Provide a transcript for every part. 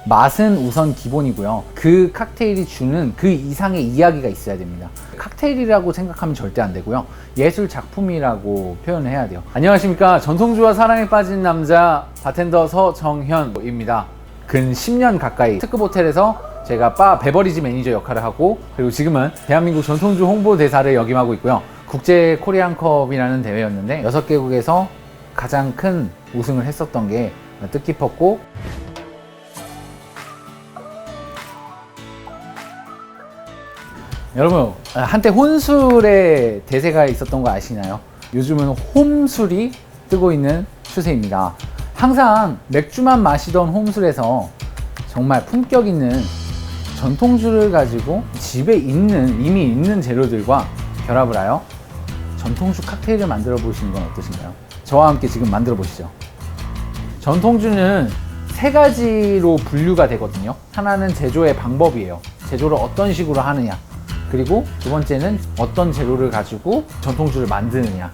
맛은 우선 기본이고요. 그 칵테일이 주는 그 이상의 이야기가 있어야 됩니다. 칵테일이라고 생각하면 절대 안 되고요. 예술 작품이라고 표현을 해야 돼요. 안녕하십니까. 전통주와 사랑에 빠진 남자 바텐더 서정현입니다. 근 10년 가까이 특급 호텔에서 제가 바 베버리지 매니저 역할을 하고, 그리고 지금은 대한민국 전통주 홍보대사를 역임하고 있고요. 국제 코리안컵이라는 대회였는데 6개국에서 가장 큰 우승을 했었던 게 뜻깊었고, 여러분 한때 혼술의 대세가 있었던 거 아시나요? 요즘은 홈술이 뜨고 있는 추세입니다. 항상 맥주만 마시던 홈술에서 정말 품격 있는 전통주를 가지고 집에 이미 있는 재료들과 결합을 하여 전통주 칵테일을 만들어 보시는 건 어떠신가요? 저와 함께 지금 만들어 보시죠. 전통주는 3가지로 분류가 되거든요. 하나는 제조의 방법이에요. 제조를 어떤 식으로 하느냐. 그리고 2번째는 어떤 재료를 가지고 전통주를 만드느냐.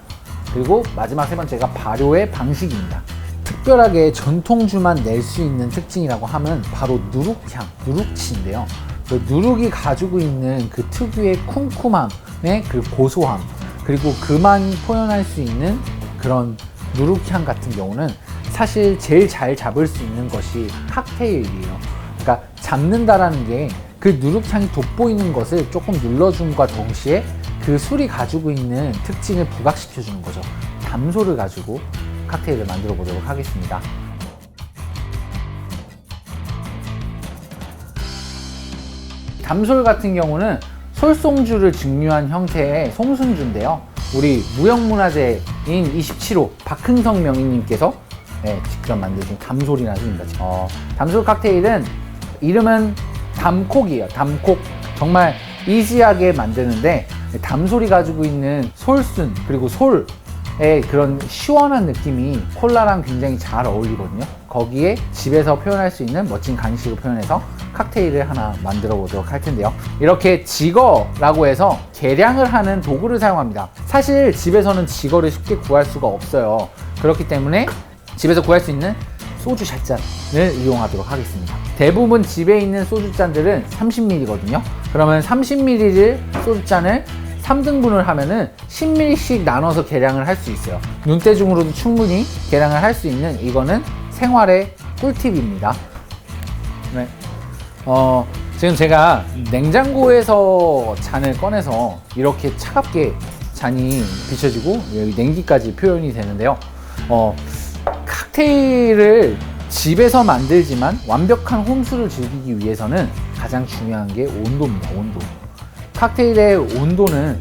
그리고 마지막 3번째가 발효의 방식입니다. 특별하게 전통주만 낼 수 있는 특징이라고 하면 바로 누룩향, 누룩치인데요. 그 누룩이 가지고 있는 그 특유의 쿰쿰함의 그 고소함, 그리고 그만 표현할 수 있는 그런 누룩향 같은 경우는 사실 제일 잘 잡을 수 있는 것이 칵테일이에요. 그러니까 잡는다라는 게 그 누룩향이 돋보이는 것을 조금 눌러줌과 동시에 그 술이 가지고 있는 특징을 부각시켜 주는 거죠. 담소를 가지고 칵테일을 만들어 보도록 하겠습니다. 담솔 같은 경우는 솔송주를 증류한 형태의 송순주인데요. 우리 무형문화재인 27호 박흥성 명인님께서 직접 만드신 담솔이라는 술입니다. 담솔 칵테일은 이름은 담콕이에요. 담콕. 정말 이지하게 만드는데 담솔이 가지고 있는 솔순 그리고 솔의 그런 시원한 느낌이 콜라랑 굉장히 잘 어울리거든요. 거기에 집에서 표현할 수 있는 멋진 간식을 표현해서 칵테일을 하나 만들어 보도록 할 텐데요. 이렇게 지거라고 해서 계량을 하는 도구를 사용합니다. 사실 집에서는 지거를 쉽게 구할 수가 없어요. 그렇기 때문에 집에서 구할 수 있는 소주 샷잔을 이용하도록 하겠습니다. 대부분 집에 있는 소주잔들은 30ml거든요. 그러면 30ml를 소주잔을 3등분을 하면은 10ml씩 나눠서 계량을 할 수 있어요. 눈대중으로도 충분히 계량을 할 수 있는, 이거는 생활의 꿀팁입니다. 네. 지금 제가 냉장고에서 잔을 꺼내서 이렇게 차갑게 잔이 비춰지고 여기 냉기까지 표현이 되는데요. 칵테일을 집에서 만들지만 완벽한 홈술을 즐기기 위해서는 가장 중요한 게 온도입니다. 온도. 칵테일의 온도는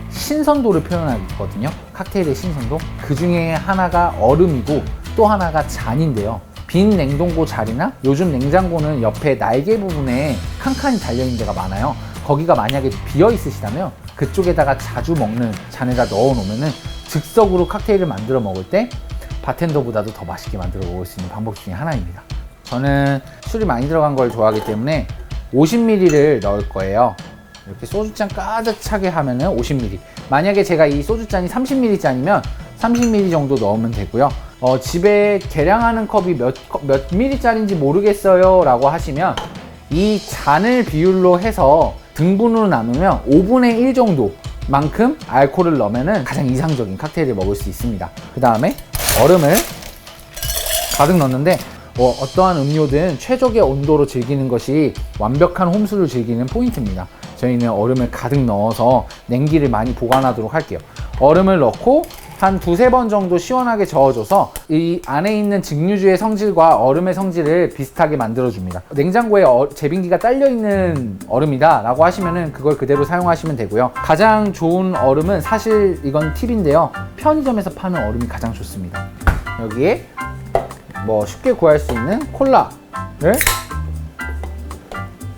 신선도를 표현하거든요. 칵테일의 신선도. 그 중에 하나가 얼음이고 또 하나가 잔인데요. 빈 냉동고 자리나 요즘 냉장고는 옆에 날개 부분에 칸칸이 달려있는 데가 많아요. 거기가 만약에 비어 있으시다면 그쪽에다가 자주 먹는 잔에다 넣어 놓으면은 즉석으로 칵테일을 만들어 먹을 때 바텐더보다도 더 맛있게 만들어 먹을 수 있는 방법 중에 하나입니다. 저는 술이 많이 들어간 걸 좋아하기 때문에 50ml를 넣을 거예요. 이렇게 소주잔 가득 차게 하면은 50ml. 만약에 제가 이 소주잔이 30ml 잔이면 30ml 정도 넣으면 되고요. 집에 계량하는 컵이 몇 ml 짜리인지 모르겠어요 라고 하시면 이 잔을 비율로 해서 등분으로 나누면 5분의 1 정도만큼 알코올을 넣으면 가장 이상적인 칵테일을 먹을 수 있습니다. 그 다음에 얼음을 가득 넣는데 어떠한 음료든 최적의 온도로 즐기는 것이 완벽한 홈술을 즐기는 포인트입니다. 저희는 얼음을 가득 넣어서 냉기를 많이 보관하도록 할게요. 얼음을 넣고 한 2-3번 정도 시원하게 저어줘서 이 안에 있는 증류주의 성질과 얼음의 성질을 비슷하게 만들어줍니다. 냉장고에 제빙기가 딸려있는 얼음이다 라고 하시면은 그걸 그대로 사용하시면 되고요. 가장 좋은 얼음은 사실 이건 팁인데요. 편의점에서 파는 얼음이 가장 좋습니다. 여기에 뭐 쉽게 구할 수 있는 콜라를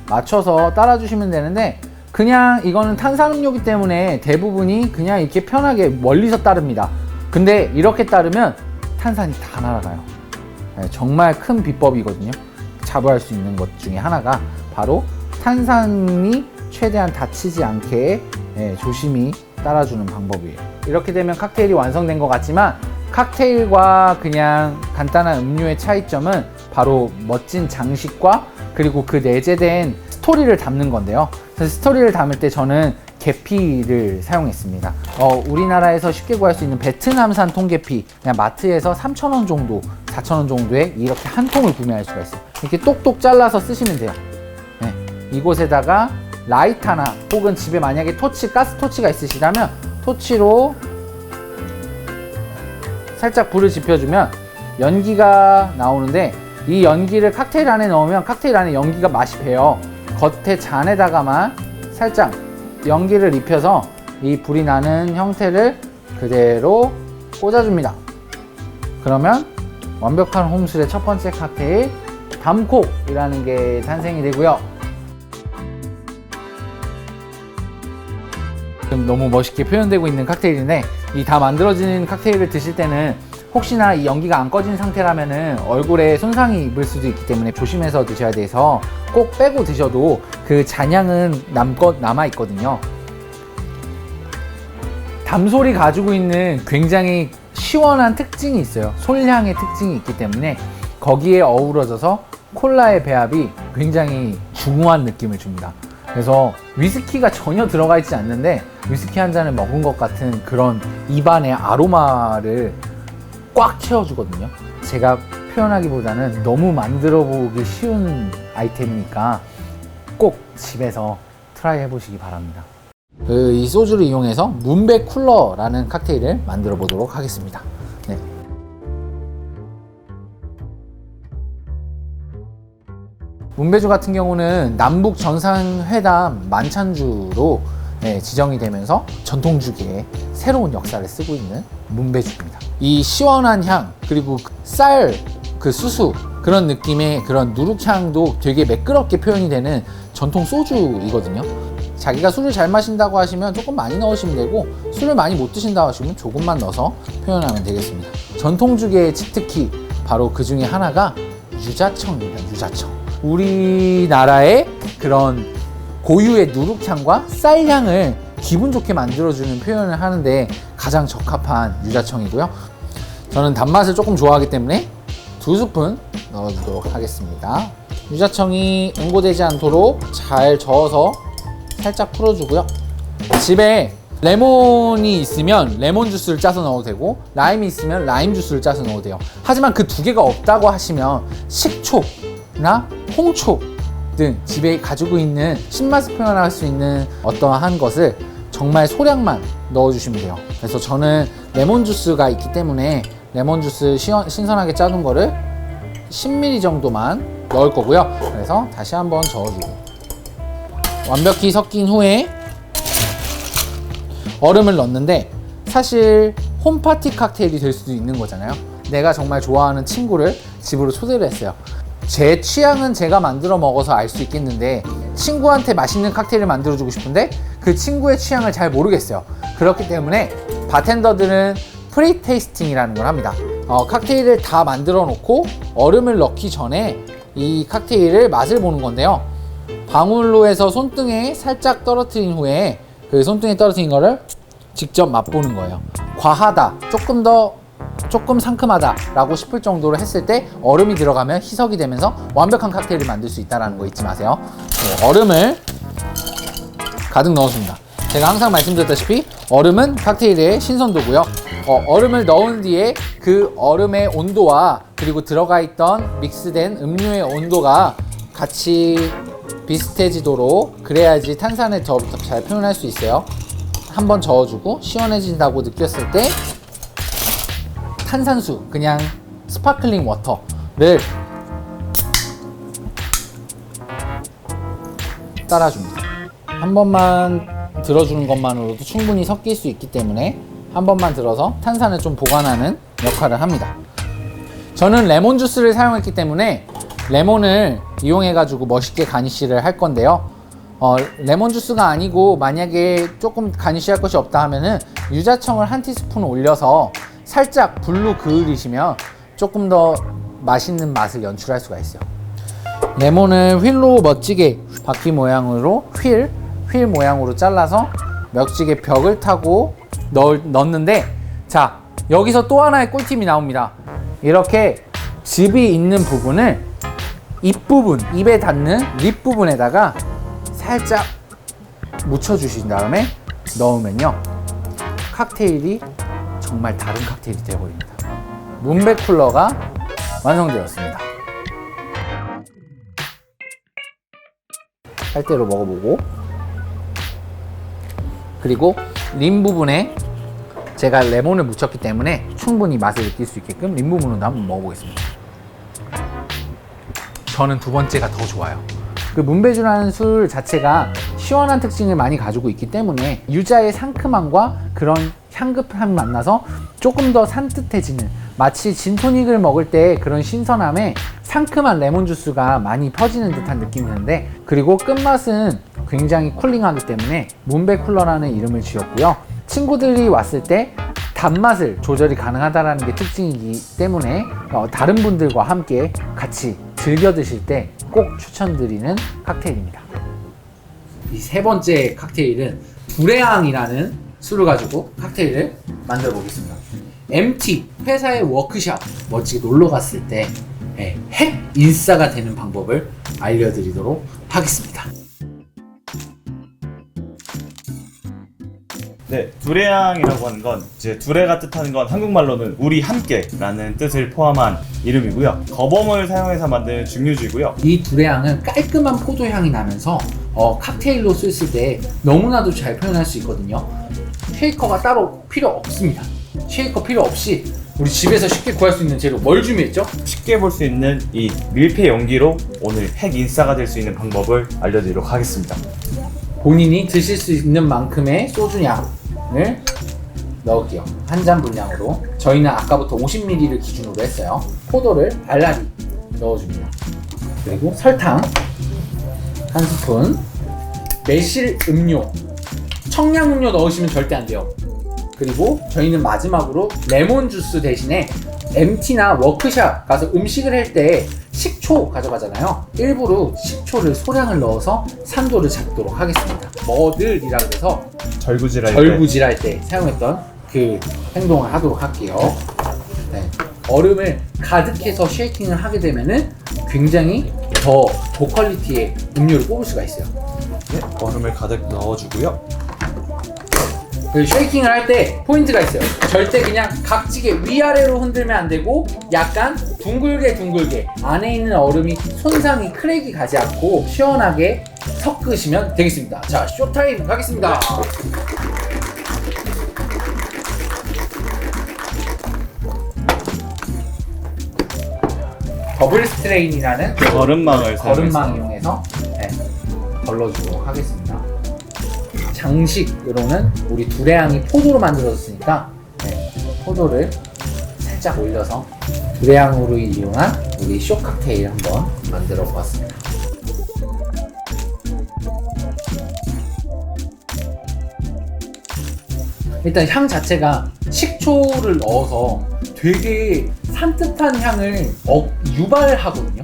맞춰서 따라주시면 되는데, 그냥 이거는 탄산음료이기 때문에 대부분이 그냥 이렇게 편하게 멀리서 따릅니다. 근데 이렇게 따르면 탄산이 다 날아가요. 정말 큰 비법이거든요. 자부할 수 있는 것 중에 하나가 바로 탄산이 최대한 다치지 않게 조심히 따라주는 방법이에요. 이렇게 되면 칵테일이 완성된 것 같지만 칵테일과 그냥 간단한 음료의 차이점은 바로 멋진 장식과 그리고 그 내재된 스토리를 담는 건데요. 그래서 스토리를 담을 때 저는 계피를 사용했습니다. 우리나라에서 쉽게 구할 수 있는 베트남산 통계피, 그냥 마트에서 3,000원 정도, 4,000원 정도에 이렇게 한 통을 구매할 수가 있어요. 이렇게 똑똑 잘라서 쓰시면 돼요. 네. 이곳에다가 라이터나 혹은 집에 만약에 토치, 가스 토치가 있으시다면 토치로 살짝 불을 지펴주면 연기가 나오는데, 이 연기를 칵테일 안에 넣으면 칵테일 안에 연기가 맛이 배요. 겉에 잔에다가만 살짝 연기를 입혀서 이 불이 나는 형태를 그대로 꽂아줍니다. 그러면 완벽한 홈술의 첫 번째 칵테일 담콕이라는 게 탄생이 되고요. 지금 너무 멋있게 표현되고 있는 칵테일인데, 이 다 만들어진 칵테일을 드실 때는 혹시나 이 연기가 안 꺼진 상태라면은 얼굴에 손상이 입을 수도 있기 때문에 조심해서 드셔야 돼서 꼭 빼고 드셔도 그 잔향은 남아 있거든요. 담솔이 가지고 있는 굉장히 시원한 특징이 있어요. 솔향의 특징이 있기 때문에 거기에 어우러져서 콜라의 배합이 굉장히 중후한 느낌을 줍니다. 그래서 위스키가 전혀 들어가 있지 않는데 위스키 한 잔을 먹은 것 같은 그런 입안의 아로마를 꽉 채워주거든요. 제가 표현하기보다는 너무 만들어 보기 쉬운 아이템이니까 꼭 집에서 트라이 해보시기 바랍니다. 이 소주를 이용해서 문배 쿨러라는 칵테일을 만들어 보도록 하겠습니다. 네. 문배주 같은 경우는 남북 정상회담 만찬주로 지정이 되면서 전통주계에 새로운 역사를 쓰고 있는 문배주입니다. 이 시원한 향, 그리고 쌀, 그 수수, 그런 느낌의 그런 누룩향도 되게 매끄럽게 표현이 되는 전통 소주이거든요. 자기가 술을 잘 마신다고 하시면 조금 많이 넣으시면 되고, 술을 많이 못 드신다고 하시면 조금만 넣어서 표현하면 되겠습니다. 전통주계의 치트키, 바로 그 중에 하나가 유자청입니다. 유자청. 우리나라의 그런 고유의 누룩향과 쌀향을 기분 좋게 만들어주는 표현을 하는데 가장 적합한 유자청이고요. 저는 단맛을 조금 좋아하기 때문에 2스푼 넣어주도록 하겠습니다. 유자청이 응고되지 않도록 잘 저어서 살짝 풀어주고요. 집에 레몬이 있으면 레몬 주스를 짜서 넣어도 되고, 라임이 있으면 라임 주스를 짜서 넣어도 돼요. 하지만 그 두 개가 없다고 하시면 식초나 홍초 등 집에 가지고 있는 신맛을 표현할 수 있는 어떠한 것을 정말 소량만 넣어주시면 돼요. 그래서 저는 레몬 주스가 있기 때문에 레몬 주스 신선하게 짜둔 거를 10ml 정도만 넣을 거고요. 그래서 다시 한번 저어주고, 완벽히 섞인 후에 얼음을 넣는데, 사실 홈파티 칵테일이 될 수도 있는 거잖아요. 내가 정말 좋아하는 친구를 집으로 초대를 했어요. 제 취향은 제가 만들어 먹어서 알 수 있겠는데 친구한테 맛있는 칵테일을 만들어주고 싶은데 그 친구의 취향을 잘 모르겠어요. 그렇기 때문에 바텐더들은 프리 테이스팅이라는 걸 합니다. 칵테일을 다 만들어 놓고 얼음을 넣기 전에 이 칵테일을 맛을 보는 건데요. 방울로 해서 손등에 살짝 떨어뜨린 후에 그 손등에 떨어뜨린 거를 직접 맛보는 거예요. 과하다, 조금 상큼하다 라고 싶을 정도로 했을 때 얼음이 들어가면 희석이 되면서 완벽한 칵테일을 만들 수 있다는 거 잊지 마세요. 얼음을 가득 넣어줍니다. 제가 항상 말씀드렸다시피 얼음은 칵테일의 신선도고요. 얼음을 넣은 뒤에 그 얼음의 온도와 그리고 들어가 있던 믹스된 음료의 온도가 같이 비슷해지도록, 그래야지 탄산을 더 잘 표현할 수 있어요. 한번 저어주고 시원해진다고 느꼈을 때 탄산수, 그냥 스파클링 워터를 따라줍니다. 한 번만 들어주는 것만으로도 충분히 섞일 수 있기 때문에 한 번만 들어서 탄산을 좀 보관하는 역할을 합니다. 저는 레몬 주스를 사용했기 때문에 레몬을 이용해 가지고 멋있게 가니쉬를 할 건데요. 레몬 주스가 아니고 만약에 조금 가니쉬 할 것이 없다 하면은 유자청을 한 티스푼 올려서 살짝 불로 그으시면 조금 더 맛있는 맛을 연출할 수가 있어요. 레몬을 휠로 멋지게 바퀴 모양으로 휠 모양으로 잘라서 멋지게 벽을 타고 넣는데, 자, 여기서 또 하나의 꿀팁이 나옵니다. 이렇게 즙이 있는 부분을 입 부분, 입에 닿는 립 부분에다가 살짝 묻혀주신 다음에 넣으면요, 칵테일이 정말 다른 칵테일이 되어버립니다. 문백 쿨러가 완성되었습니다. 살대로 먹어보고, 그리고 림 부분에 제가 레몬을 묻혔기 때문에 충분히 맛을 느낄 수 있게끔 림 부분으로 한번 먹어보겠습니다. 저는 두 번째가 더 좋아요. 그 문배주라는 술 자체가 시원한 특징을 많이 가지고 있기 때문에 유자의 상큼함과 그런 향긋함이 만나서 조금 더 산뜻해지는, 마치 진토닉을 먹을 때 그런 신선함에 상큼한 레몬 주스가 많이 퍼지는 듯한 느낌이 드는데, 그리고 끝맛은 굉장히 쿨링하기 때문에 문백 쿨러라는 이름을 지었고요. 친구들이 왔을 때 단맛을 조절이 가능하다는 게 특징이기 때문에 다른 분들과 함께 같이 즐겨 드실 때 꼭 추천드리는 칵테일입니다. 이 세 번째 칵테일은 두레앙이라는 술을 가지고 칵테일을 만들어 보겠습니다. MT 회사의 워크샵 멋지게 놀러 갔을 때 핵 인싸가 되는 방법을 알려드리도록 하겠습니다. 네, 두레앙이라고 하는 건 이제 두레가 뜻하는 건 한국말로는 우리 함께라는 뜻을 포함한 이름이고요. 거범을 사용해서 만든 증류주이고요. 이 두레앙은 깔끔한 포도향이 나면서 칵테일로 쓸 때 너무나도 잘 표현할 수 있거든요. 쉐이커가 따로 필요 없습니다. 쉐이커 필요 없이 우리 집에서 쉽게 구할 수 있는 재료 뭘 준비했죠? 쉽게 볼 수 있는 이 밀폐 용기로 오늘 핵 인싸가 될 수 있는 방법을 알려드리도록 하겠습니다. 본인이 드실 수 있는 만큼의 소주량을 넣을게요. 한 잔 분량으로. 저희는 아까부터 50ml를 기준으로 했어요. 포도를 알알이 넣어줍니다. 그리고 설탕 한 스푼, 매실 음료, 청량 음료 넣으시면 절대 안 돼요. 그리고 저희는 마지막으로 레몬 주스 대신에 MT나 워크샵 가서 음식을 할 때 식초 가져가잖아요. 일부러 식초를 소량을 넣어서 산도를 잡도록 하겠습니다. 머들이라 그래서 절구질할 때 사용했던 그 행동을 하도록 할게요. 네. 얼음을 가득해서 쉐이킹을 하게 되면은 굉장히 더 고퀄리티의 음료를 뽑을 수가 있어요. 네, 얼음을 가득 넣어주고요. 쉐이킹을 할 때 포인트가 있어요. 절대 그냥 각지게 위아래로 흔들면 안 되고 약간 둥글게 안에 있는 얼음이 손상이 크랙이 가지 않고 시원하게 섞으시면 되겠습니다. 자, 쇼타임 가겠습니다. 버블 스트레인이라는 거름망을 이용해서 걸러주도록 하겠습니다. 장식으로는 우리 두레앙이 포도로 만들어졌으니까 포도를 살짝 올려서 두레앙으로 이용한 우리 쇼 칵테일 한번 만들어 보았습니다. 일단 향 자체가 식초를 넣어서 되게 산뜻한 향을 유발하거든요.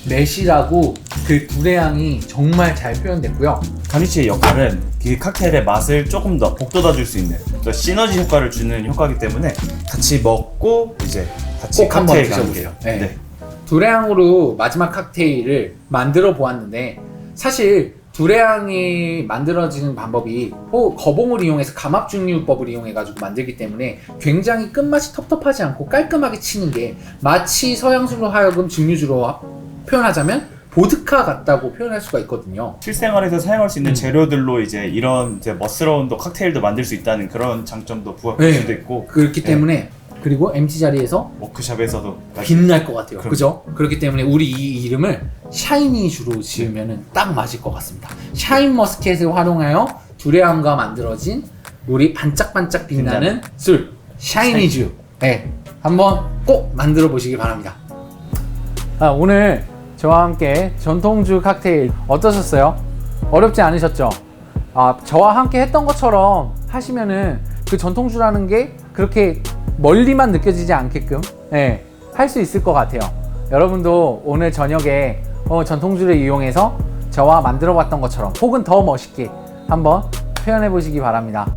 매실하고 그 두레향이 정말 잘 표현됐고요. 가니치의 역할은 그 칵테일의 맛을 조금 더 복돋아줄 수 있는 시너지 효과를 주는 효과이기 때문에 같이 먹고 이제 같이 꼭 한번 칵테일 드셔보세요. 가는 네. 두레향으로 마지막 칵테일을 만들어 보았는데, 사실 두레향이 만들어지는 방법이 거봉을 이용해서 감압증류법을 이용해가지고 만들기 때문에 굉장히 끝맛이 텁텁하지 않고 깔끔하게 치는 게, 마치 서양술로 하여금 증류주로 표현하자면 보드카 같다고 표현할 수가 있거든요. 실생활에서 사용할 수 있는 재료들로 이제 이런 이제 멋스러운 또 칵테일도 만들 수 있다는 그런 장점도 부합할 수도 있고, 그렇기 때문에 그리고 MT 자리에서 워크샵에서도 빛날 것 같아요. 그럼. 그죠? 그렇기 때문에 우리 이 이름을 샤이니주로 지으면 딱 맞을 것 같습니다. 샤인 머스켓을 활용하여 두레향과 만들어진 우리 반짝반짝 빛나는 술 샤이니주. 네, 한번 꼭 만들어 보시기 바랍니다. 오늘 저와 함께 전통주 칵테일 어떠셨어요? 어렵지 않으셨죠? 저와 함께 했던 것처럼 하시면은 그 전통주라는 게 그렇게 멀리만 느껴지지 않게끔 할 수 있을 것 같아요. 여러분도 오늘 저녁에 전통주를 이용해서 저와 만들어 봤던 것처럼 혹은 더 멋있게 한번 표현해 보시기 바랍니다.